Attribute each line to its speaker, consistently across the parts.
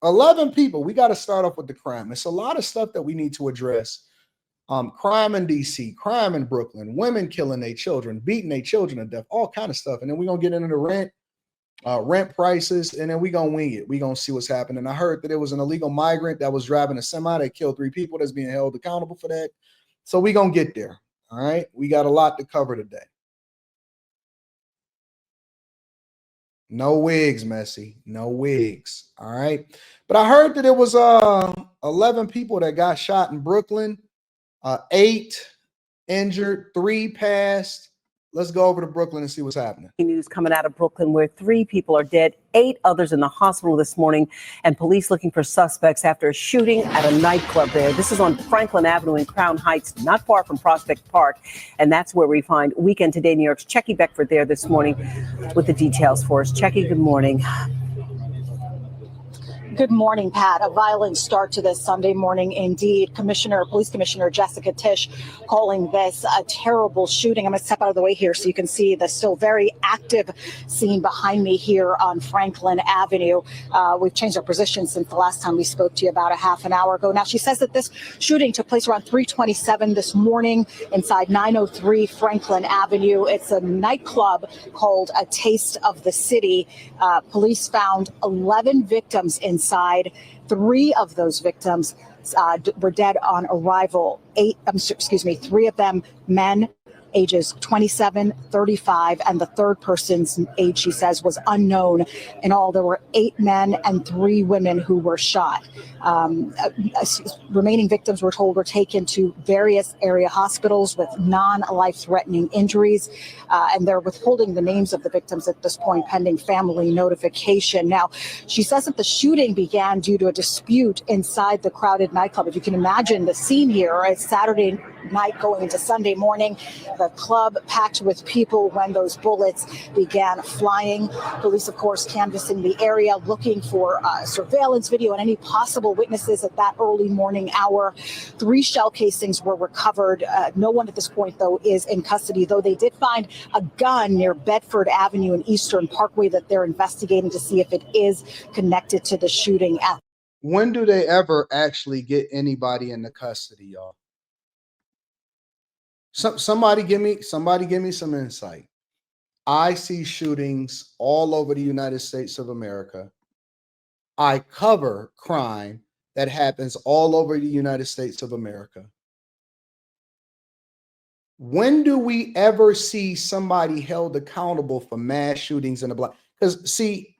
Speaker 1: 11 people. We got to start off with the crime. It's a lot of stuff that we need to address. Crime in DC, crime in Brooklyn, women killing their children, beating their children to death, all kind of stuff. And then we're gonna get into the rent prices, and then we're gonna wing it. We're gonna see what's happening. I heard that there was an illegal migrant that was driving a semi that killed 3 people that's being held accountable for that. So we're gonna get there. All right. We got a lot to cover today. No wigs, Messi. No wigs. All right. But I heard that it was 11 people that got shot in Brooklyn. 8 injured, 3 passed. Let's go over to Brooklyn and see what's happening.
Speaker 2: News coming out of Brooklyn where 3 people are dead, 8 others in the hospital this morning, and police looking for suspects after a shooting at a nightclub there. This is on Franklin Avenue in Crown Heights, not far from Prospect Park. And that's where we find Weekend Today New York's Checky Beckford there this morning with the details for us. Checky, good morning.
Speaker 3: Good morning, Pat. A violent start to this Sunday morning indeed. Police Commissioner Jessica Tisch calling this a terrible shooting. I'm going to step out of the way here so you can see the still very active scene behind me here on Franklin Avenue. We've changed our position since the last time we spoke to you about a half an hour ago. Now, she says that this shooting took place around 3:27 this morning inside 903 Franklin Avenue. It's a nightclub called A Taste of the City. Police found 11 victims inside. 3 of those victims were dead on arrival. 3 of them men, ages 27, 35, and the third person's age, she says, was unknown. In all, there were 8 men and 3 women who were shot. Remaining victims, we're told, were taken to various area hospitals with non-life-threatening injuries, and they're withholding the names of the victims at this point pending family notification. Now, she says that the shooting began due to a dispute inside the crowded nightclub. If you can imagine the scene here, it's Saturday night going into Sunday morning. The club packed with people when those bullets began flying. Police, of course, canvassing the area, looking for surveillance video and any possible witnesses at that early morning hour. 3 shell casings were recovered. No one at this point, though, is in custody, though they did find a gun near Bedford Avenue and Eastern Parkway that they're investigating to see if it is connected to the shooting.
Speaker 1: When do they ever actually get anybody into custody, y'all? Somebody give me some insight. I see shootings all over the United States of America. I cover crime that happens all over the United States of America. When do we ever see somebody held accountable for mass shootings in the Black? Because see,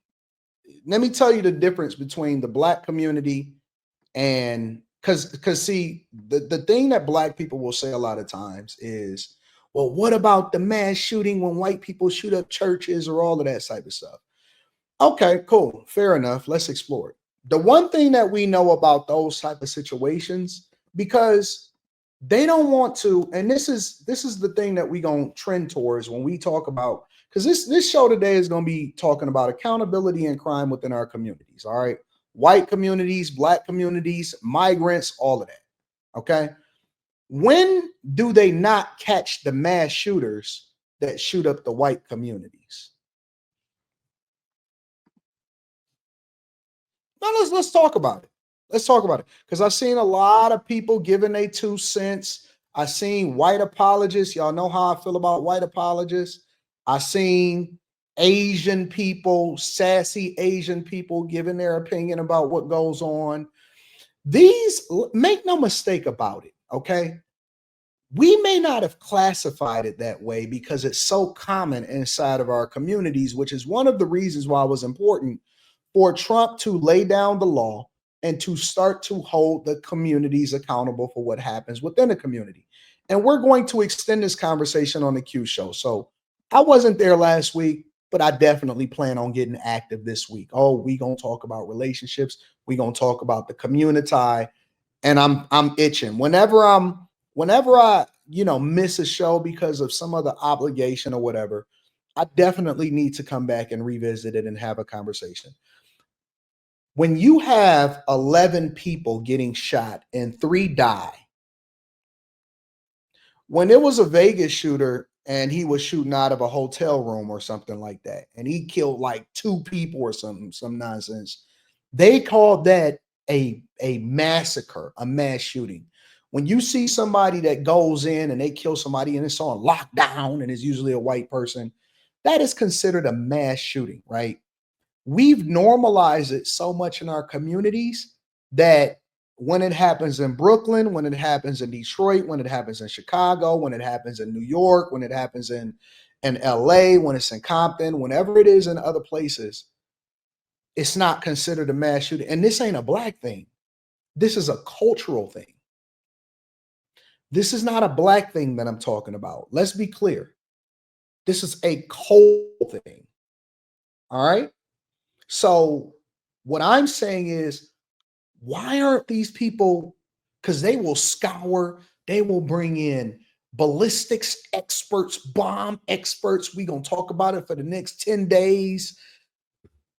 Speaker 1: let me tell you the difference between the Black community and because see, the thing that Black people will say a lot of times is, well, what about the mass shooting when white people shoot up churches or all of that type of stuff? Okay, cool. Fair enough. Let's explore it. The one thing that we know about those type of situations, because they don't want to, and this is the thing that we're going to trend towards when we talk about, because this show today is going to be talking about accountability and crime within our communities. All right. White communities, Black communities, migrants, all of that. Okay. When do they not catch the mass shooters that shoot up the white communities? Now let's talk about it. Let's talk about it. Because I've seen a lot of people giving their 2 cents. I've seen white apologists. Y'all know how I feel about white apologists. I've seen Asian people, sassy Asian people giving their opinion about what goes on. These, make no mistake about it, okay? We may not have classified it that way because it's so common inside of our communities, which is one of the reasons why it was important for Trump to lay down the law and to start to hold the communities accountable for what happens within the community. And we're going to extend this conversation on the Q show. So I wasn't there last week, but I definitely plan on getting active this week. Oh, we gonna talk about relationships. We gonna talk about the community, and I'm itching. Whenever I miss a show because of some other obligation or whatever, I definitely need to come back and revisit it and have a conversation. When you have 11 people getting shot and 3 die, when there was a Vegas shooter and he was shooting out of a hotel room or something like that, and he killed like 2 people or some nonsense, They call that a massacre, a mass shooting. When you see somebody that goes in and they kill somebody and it's on lockdown and it's usually a white person, that is considered a mass shooting, right? We've normalized it so much in our communities that when it happens in Brooklyn, when it happens in Detroit, when it happens in Chicago, when it happens in New York, when it happens in LA, when it's in Compton, whenever it is in other places, it's not considered a mass shooting. And this ain't a black thing. This is a cultural thing. This is not a black thing that I'm talking about. Let's be clear. This is a cultural thing. All right. So what I'm saying is, why aren't these people? Because they will scour, they will bring in ballistics experts, bomb experts. We're gonna talk about it for the next 10 days.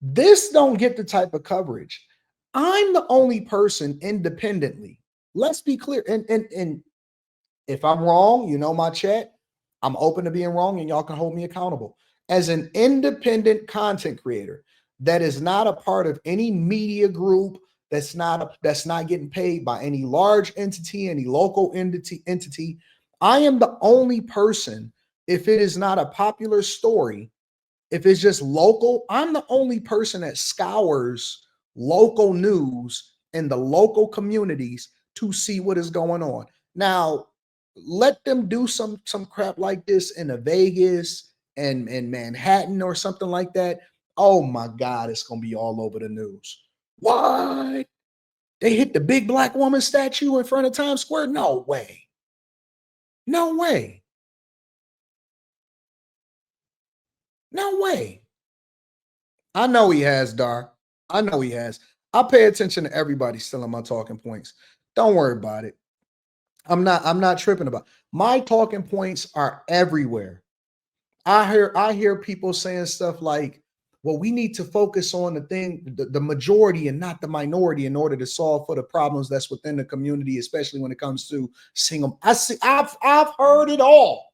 Speaker 1: This don't get the type of coverage. I'm the only person independently. Let's be clear. And if I'm wrong, you know my chat. I'm open to being wrong, and y'all can hold me accountable. As an independent content creator that is not a part of any media group, that's not getting paid by any large entity, any local entity. I am the only person, if it is not a popular story, if it's just local, I'm the only person that scours local news in the local communities to see what is going on. Now, let them do some crap like this in a Vegas and Manhattan or something like that. Oh my God, it's gonna be all over the news. What? They hit the big black woman statue in front of Times Square? No way. No way. No way. I know he has, Dar. I know he has. I pay attention to everybody still on my talking points. Don't worry about it. I'm not tripping about it. My talking points are everywhere. I hear people saying stuff like, well, we need to focus on the majority and not the minority in order to solve for the problems that's within the community, especially when it comes to single. I've heard it all.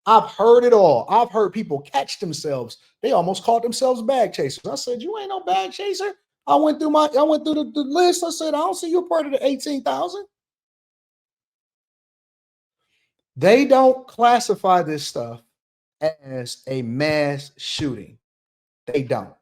Speaker 1: I've heard it all. I've heard people catch themselves. They almost called themselves bag chasers. I said, you ain't no bag chaser. I went through the list. I said, I don't see you part of the 18,000. They don't classify this stuff as a mass shooting. They don't.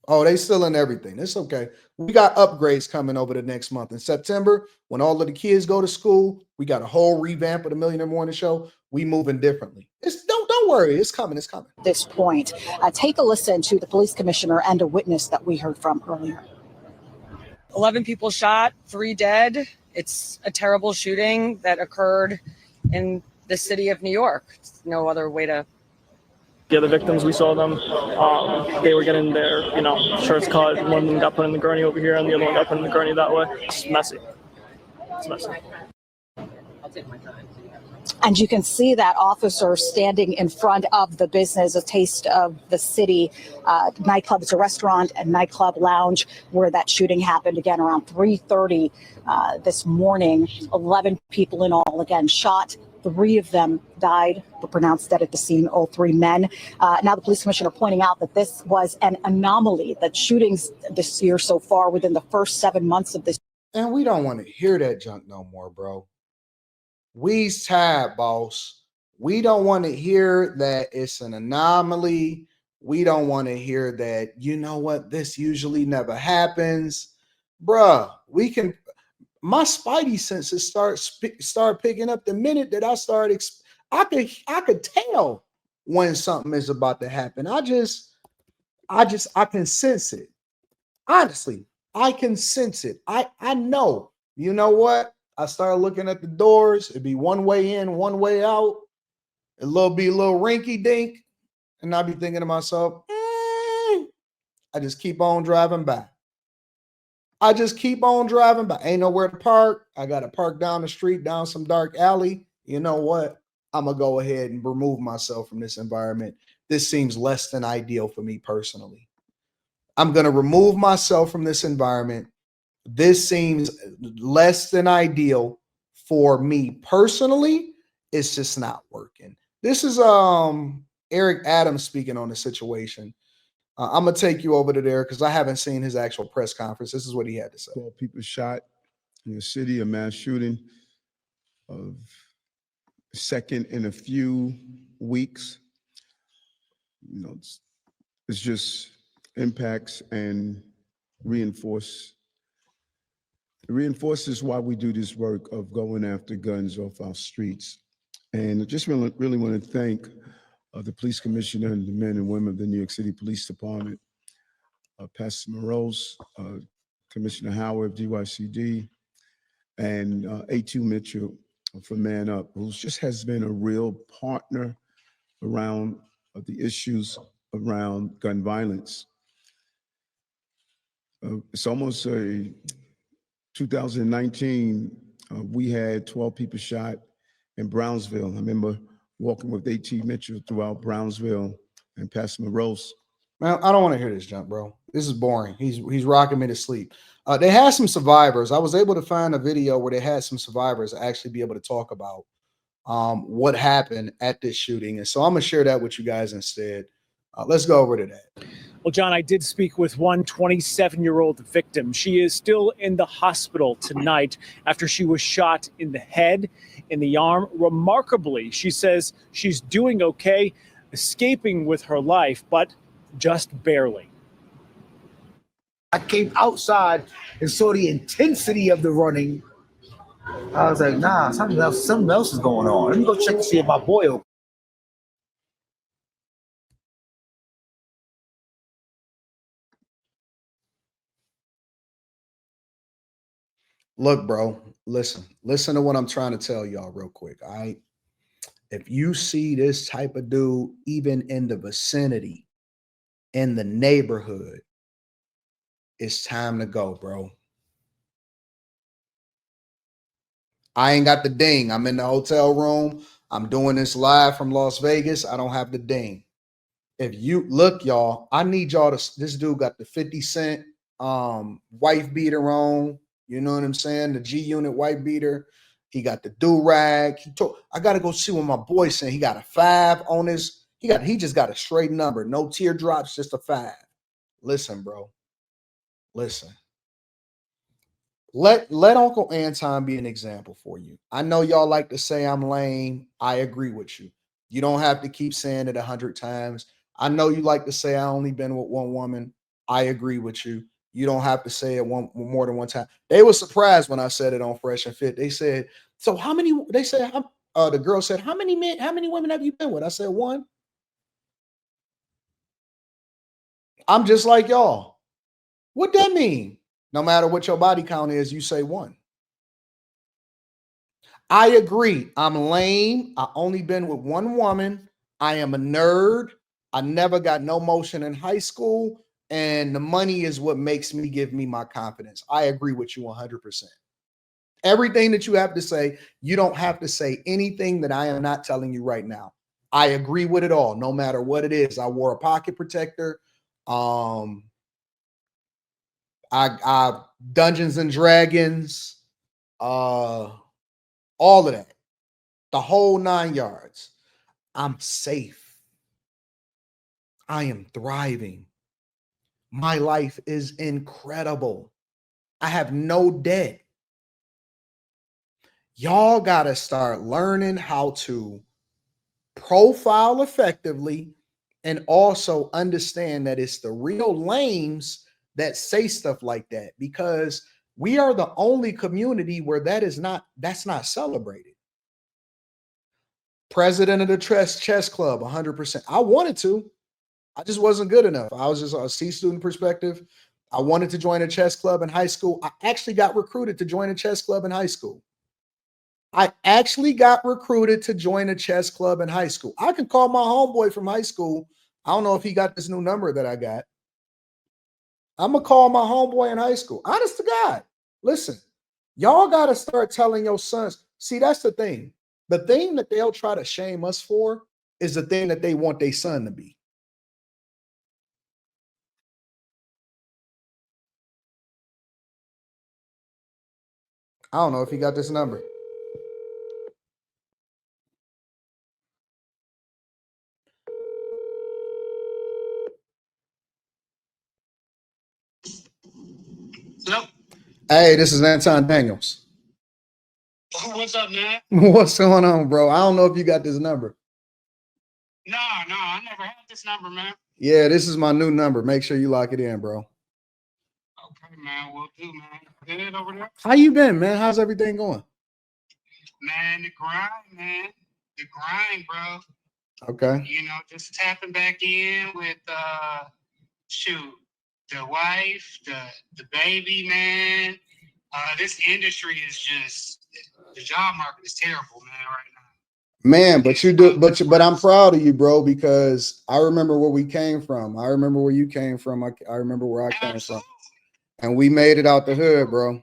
Speaker 1: Oh, they still in everything. It's okay. We got upgrades coming over the next month. In September, when all of the kids go to school, we got a whole revamp of the Millionaire Morning Show. We moving differently. Don't worry. It's coming. It's coming.
Speaker 3: At this point, take a listen to the police commissioner and a witness that we heard from earlier.
Speaker 4: 11 people shot, 3 dead. It's a terrible shooting that occurred in the city of New York. There's no other way to.
Speaker 5: The other victims, we saw them. They were getting their, shirts cut. One of them got put in the gurney over here, and the other one got put in the gurney that way. It's messy. It's messy.
Speaker 2: I'll take my time.
Speaker 3: And you can see that officer standing in front of the business, a taste of the city nightclub. It's a restaurant and nightclub lounge where that shooting happened, again, around 3:30 this morning. 11 people in all, again, shot. 3 of them died, were pronounced dead at the scene, all 3 men. Now the police commissioner pointing out that this was an anomaly, that shootings this year so far within the first 7 months of this.
Speaker 1: And we don't want to hear that junk no more, bro. We's tired, boss. We don't want to hear that it's an anomaly. We don't want to hear that, you know what, this usually never happens. Bruh, my spidey senses start picking up the minute that I could tell when something is about to happen. I can sense it. Honestly, I can sense it. I know. You know what? I started looking at the doors. It'd be one way in, one way out. It'll be a little rinky dink. And I'd be thinking to myself, I just keep on driving by. Ain't nowhere to park. I got to park down the street, down some dark alley. You know what? I'm going to go ahead and remove myself from this environment. This seems less than ideal for me personally. I'm going to remove myself from this environment. This seems less than ideal for me personally. It's just not working. This is Eric Adams speaking on the situation. I'm gonna take you over to there because I haven't seen his actual press conference. This is what he had to say.
Speaker 6: 12 people shot in the city, a mass shooting of second in a few weeks. You know, it's just impacts and reinforces why we do this work of going after guns off our streets. And I just really want to thank the police commissioner and the men and women of the New York City Police Department, Pastor Morose, Commissioner Howard of DYCD, and A2 Mitchell for Man Up, who just has been a real partner around the issues around gun violence. It's almost a 2019, we had 12 people shot in Brownsville. I remember walking with A.T. Mitchell throughout Brownsville and Pastor Morose.
Speaker 1: Man, I don't want to hear this junk, bro. This is boring. He's rocking me to sleep. They had some survivors. I was able to find a video where they had some survivors actually be able to talk about what happened at this shooting. And so I'm going to share that with you guys instead. Let's go over to that.
Speaker 7: Well, John, I did speak with one 27-year-old victim. She is still in the hospital tonight after she was shot in the head, in the arm. Remarkably, she says she's doing okay, escaping with her life, but just barely.
Speaker 8: I came outside and saw the intensity of the running. I was like, nah, something else is going on. Let me go check to see if my boy okay.
Speaker 1: Look, bro, listen to what I'm trying to tell y'all real quick. All right. If you see this type of dude, even in the vicinity, in the neighborhood, it's time to go, bro. I ain't got the ding. I'm in the hotel room. I'm doing this live from Las Vegas. I don't have the ding. If you look, y'all, I need y'all to, this dude got the 50 Cent wife beater on. You know what I'm saying? The G Unit white beater. He got the do-rag. I gotta go see what my boy's saying. He got a 5 on his, he just got a straight number. No teardrops, just a 5. Listen, bro. Listen. Let Uncle Anton be an example for you. I know y'all like to say I'm lame. I agree with you. You don't have to keep saying it 100 times. I know you like to say I only been with one woman. I agree with you. You don't have to say it more than one time. They were surprised when I said it on Fresh and Fit. They said, so how many, they said, the girl said, how many women have you been with? I said, one. I'm just like y'all. What that mean? No matter what your body count is, you say one. I agree. I'm lame. I only been with one woman. I am a nerd. I never got no motion in high school. And the money is what makes me give me my confidence. I agree with you 100%. Everything that you have to say, you don't have to say anything that I am not telling you right now. I agree with it all, no matter what it is. I wore a pocket protector. I Dungeons and Dragons, all of that, the whole 9 yards. I'm safe. I am thriving. My life is incredible. I have no debt. Y'all got to start learning how to profile effectively and also understand that it's the real lames that say stuff like that, because we are the only community where that's not celebrated. President of the chess club, 100%. I wanted to. I just wasn't good enough. I was just a C student perspective. I wanted to join a chess club in high school. I actually got recruited to join a chess club in high school. I can call my homeboy from high school. I don't know if he got this new number that I got. I'm going to call my homeboy in high school. Honest to God. Listen, y'all got to start telling your sons. See, that's the thing. The thing that they'll try to shame us for is the thing that they want their son to be. I don't know if he got this number.
Speaker 9: Hello.
Speaker 1: Hey, this is Anton Daniels.
Speaker 9: What's up, man?
Speaker 1: What's going on, bro? I don't know if you got this number.
Speaker 9: No, I never had this number, man.
Speaker 1: Yeah, this is my new number. Make sure you lock it in, bro.
Speaker 9: Okay, man. Will do, man. Good over there?
Speaker 1: How you been, man? How's everything going?
Speaker 9: Man, the grind, man. The grind, bro.
Speaker 1: Okay.
Speaker 9: You know, just tapping back in with shoot, the wife, the baby, man. This industry is just the job market is terrible, man, right now.
Speaker 1: Man, but I'm proud of you, bro, because I remember where we came from. I remember where you came from. I remember where I came from. And we made it out the hood, bro.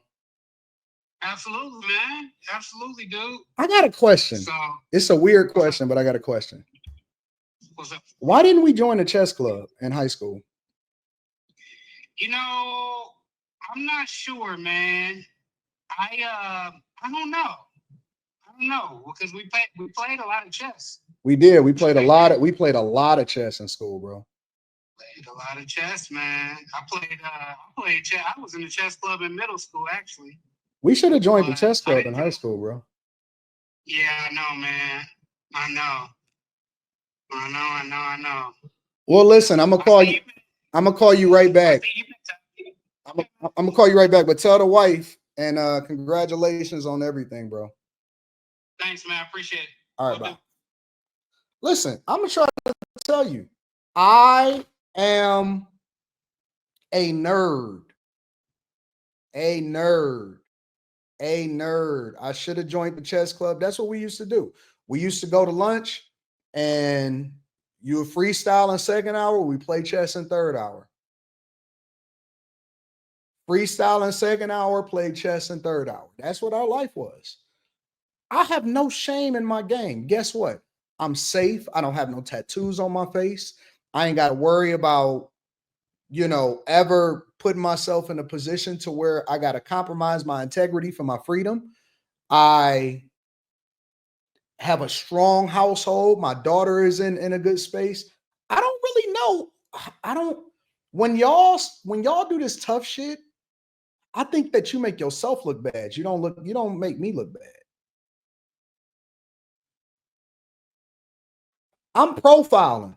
Speaker 9: Absolutely, man. Absolutely, dude.
Speaker 1: I got a question.
Speaker 9: So
Speaker 1: It's a weird question, but I got a question.
Speaker 9: what's up?
Speaker 1: Why didn't we join the chess club in high school?
Speaker 9: You know, I'm not sure, man. I don't know. I don't know because we played a lot of chess.
Speaker 1: We did. We played a lot of chess in school, bro.
Speaker 9: Played a lot of chess, man. I played chess. I was in the chess club in middle school, actually.
Speaker 1: We should have joined the chess club in high school, bro.
Speaker 9: Yeah, I know, man. I know.
Speaker 1: Well, listen, I'm gonna call you. I'm gonna call you right back. I'm gonna call you right back. But tell the wife and congratulations on everything, bro.
Speaker 9: Thanks, man. I appreciate it.
Speaker 1: All right, bye. Listen, I'm gonna try to tell you, I am a nerd. A nerd. A nerd. I should have joined the chess club. That's what we used to do. We used to go to lunch and you would freestyle in second hour. We play chess in third hour. Freestyle in second hour, play chess in third hour. That's what our life was. I have no shame in my game. Guess what? I'm safe. I don't have no tattoos on my face. I ain't got to worry about, ever putting myself in a position to where I got to compromise my integrity for my freedom. I have a strong household. My daughter is in a good space. I don't really know. When y'all do this tough shit, I think that you make yourself look bad. You don't make me look bad. I'm profiling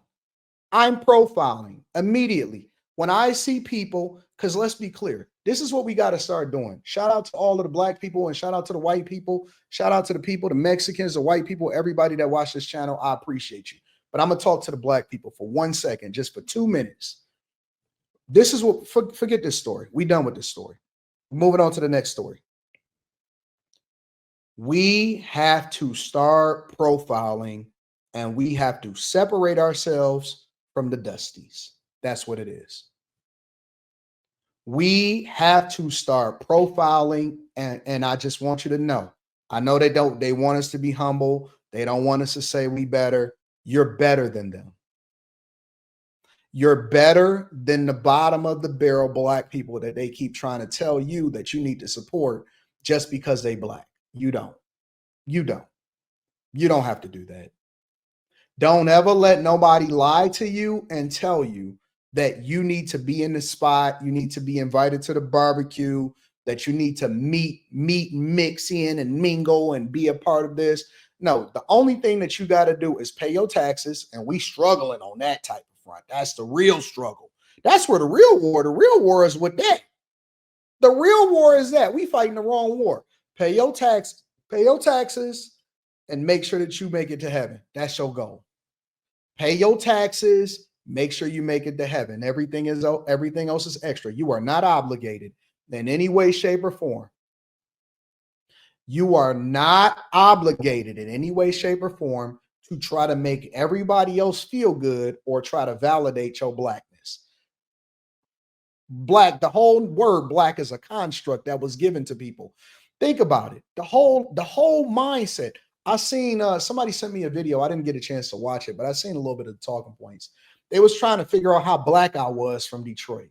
Speaker 1: immediately when I see people, because let's be clear, this is what we got to start doing. Shout out to all of the black people and shout out to the white people. Shout out to the people, the Mexicans, the white people, everybody that watch this channel. I appreciate you. But I'm going to talk to the black people for 1 second, just for 2 minutes. This is what, forget this story. We done with this story. Moving on to the next story. We have to start profiling and we have to separate ourselves from the dusties. That's what it is. We have to start profiling, and I just want you to know, I know they want us to be humble. They don't want us to say we better. You're better than them. You're better than the bottom of the barrel black people that they keep trying to tell you that you need to support just because they black. You don't. You don't have to do that. Don't ever let nobody lie to you and tell you that you need to be in the spot, you need to be invited to the barbecue, that you need to meet, mix in and mingle and be a part of this. No, the only thing that you got to do is pay your taxes, and we struggling on that type of front. That's the real struggle. That's where the real war is with that. The real war is that we fighting the wrong war. Pay your taxes, and make sure that you make it to heaven. That's your goal. Pay your taxes, make sure you make it to heaven. Everything else is extra. You are not obligated in any way, shape, or form. You are not obligated in any way, shape, or form to try to make everybody else feel good or try to validate your blackness. Black, the whole word black is a construct that was given to people. Think about it. The whole mindset. I seen somebody sent me a video. I didn't get a chance to watch it, but I seen a little bit of the talking points. They was trying to figure out how black I was from Detroit.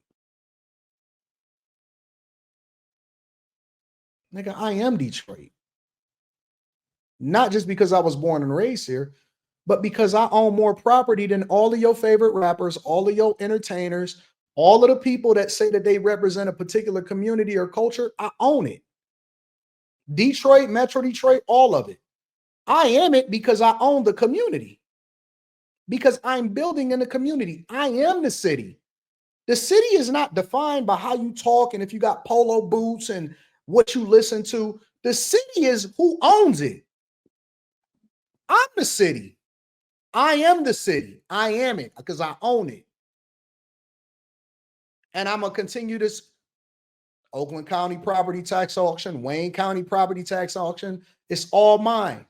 Speaker 1: Nigga, I am Detroit. Not just because I was born and raised here, but because I own more property than all of your favorite rappers, all of your entertainers, All of the people that say that they represent a particular community or culture, I own it. Detroit, Metro Detroit, all of it. I am it because I own the community. Because I'm building in the community. I am the city. The city is not defined by how you talk and if you got polo boots and what you listen to. The city is who owns it. I'm the city. I am the city. I am it because I own it. And I'm going to continue this Oakland County property tax auction, Wayne County property tax auction. It's all mine.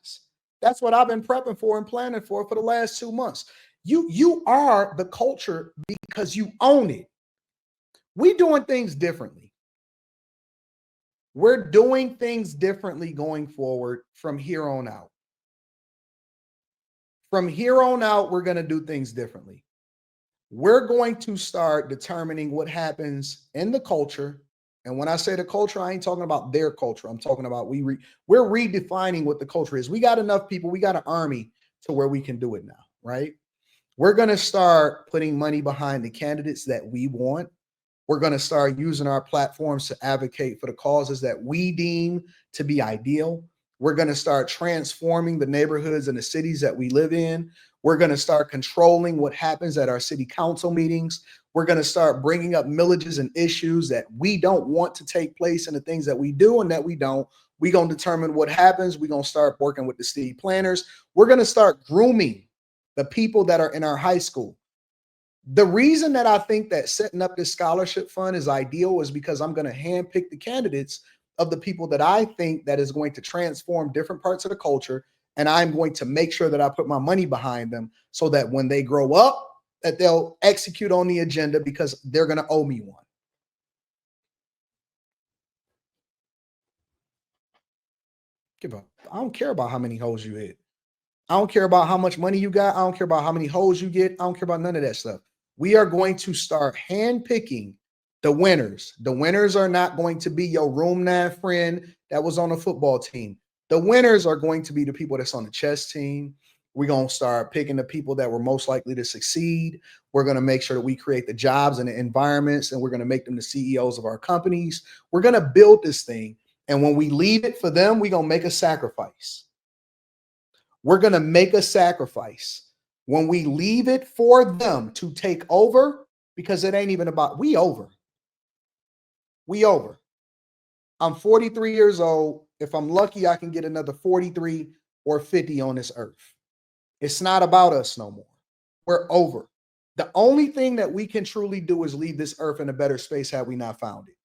Speaker 1: That's what I've been prepping for and planning for the last 2 months. You are the culture because you own it. We're doing things differently. We're doing things differently going forward from here on out. From here on out, we're going to do things differently. We're going to start determining what happens in the culture. And when I say the culture, I ain't talking about their culture. I'm talking about we're redefining what the culture is. We got enough people. We got an army to where we can do it now, right? We're going to start putting money behind the candidates that we want. We're going to start using our platforms to advocate for the causes that we deem to be ideal. We're going to start transforming the neighborhoods and the cities that we live in. We're going to start controlling what happens at our city council meetings. We're going to start bringing up millages and issues that we don't want to take place and the things that we do and that we don't. We're going to determine what happens. We're going to start working with the city planners. We're going to start grooming the people that are in our high school. The reason that I think that setting up this scholarship fund is ideal is because I'm going to handpick the candidates of the people that I think that is going to transform different parts of the culture. And I'm going to make sure that I put my money behind them so that when they grow up, that they'll execute on the agenda because they're going to owe me one. I don't care about how many hoes you hit. I don't care about how much money you got. I don't care about how many hoes you get. I don't care about none of that stuff. We are going to start handpicking the winners. The winners are not going to be your room 9 friend that was on a football team. The winners are going to be the people that's on the chess team. We're going to start picking the people that were most likely to succeed. We're going to make sure that we create the jobs and the environments, and we're going to make them the CEOs of our companies. We're going to build this thing. And when we leave it for them, we're going to make a sacrifice. We're going to make a sacrifice when we leave it for them to take over, because it ain't even about we over. We over. I'm 43 years old. If I'm lucky, I can get another 43 or 50 on this earth. It's not about us no more. We're over. The only thing that we can truly do is leave this earth in a better space had we not found it.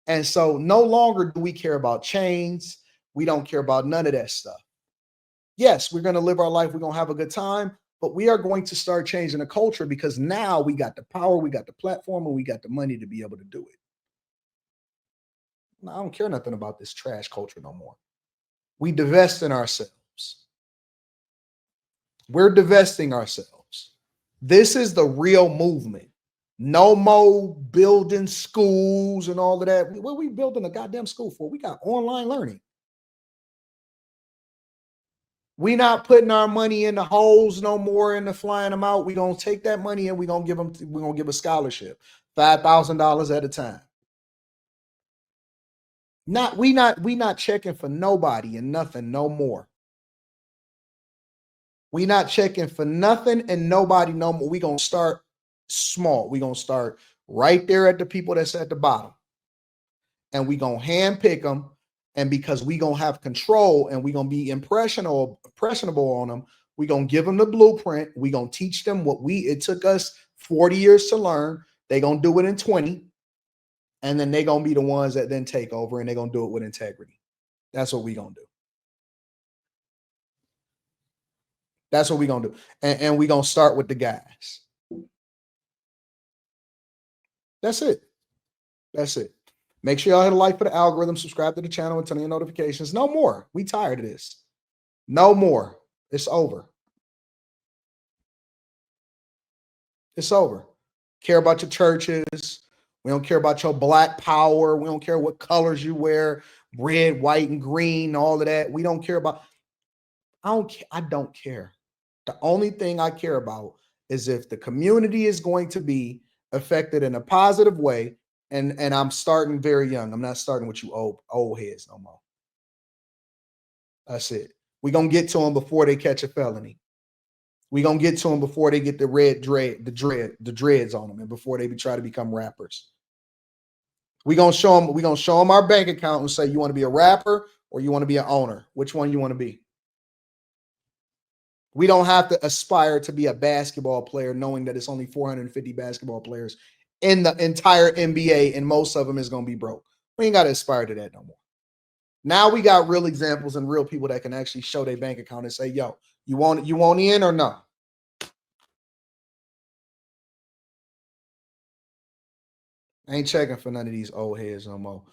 Speaker 1: And so no longer do we care about chains. We don't care about none of that stuff. Yes, we're going to live our life. We're going to have a good time, but we are going to start changing the culture because now we got the power, we got the platform, and we got the money to be able to do it. I don't care nothing about this trash culture no more. We divest in ourselves. We're divesting ourselves. This is the real movement. No more building schools and all of that. What are we building a goddamn school for? We got online learning. We not putting our money in the holes no more and the flying them out. We're going to take that money and we're going to give a scholarship, $5,000 at a time. We not checking for nobody and nothing no more. We not checking for nothing and nobody no more. We going to start small. We going to start right there at the people that's at the bottom. And we going to handpick them. And because we going to have control and we going to be impressionable on them, we going to give them the blueprint. We going to teach them it took us 40 years to learn. They going to do it in 20. And then they going to be the ones that then take over and they're going to do it with integrity. That's what we going to do. That's what we're going to do. And we're going to start with the guys. That's it. That's it. Make sure y'all hit a like for the algorithm, subscribe to the channel, and turn on your notifications. No more. We tired of this. No more. It's over. It's over. Care about your churches. We don't care about your black power. We don't care what colors you wear, red, white, and green, all of that. We don't care about. I don't care. The only thing I care about is if the community is going to be affected in a positive way. And I'm starting very young. I'm not starting with you old heads no more. That's it. We're gonna get to them before they catch a felony. We're gonna get to them before they get the the dreads on them, and before they try to become rappers. We're gonna show them our bank account and say, you want to be a rapper or you want to be an owner? Which one you want to be? We don't have to aspire to be a basketball player knowing that it's only 450 basketball players in the entire NBA, and most of them is going to be broke. We ain't got to aspire to that no more. Now we got real examples and real people that can actually show their bank account and say, yo, you want in or no? I ain't checking for none of these old heads no more.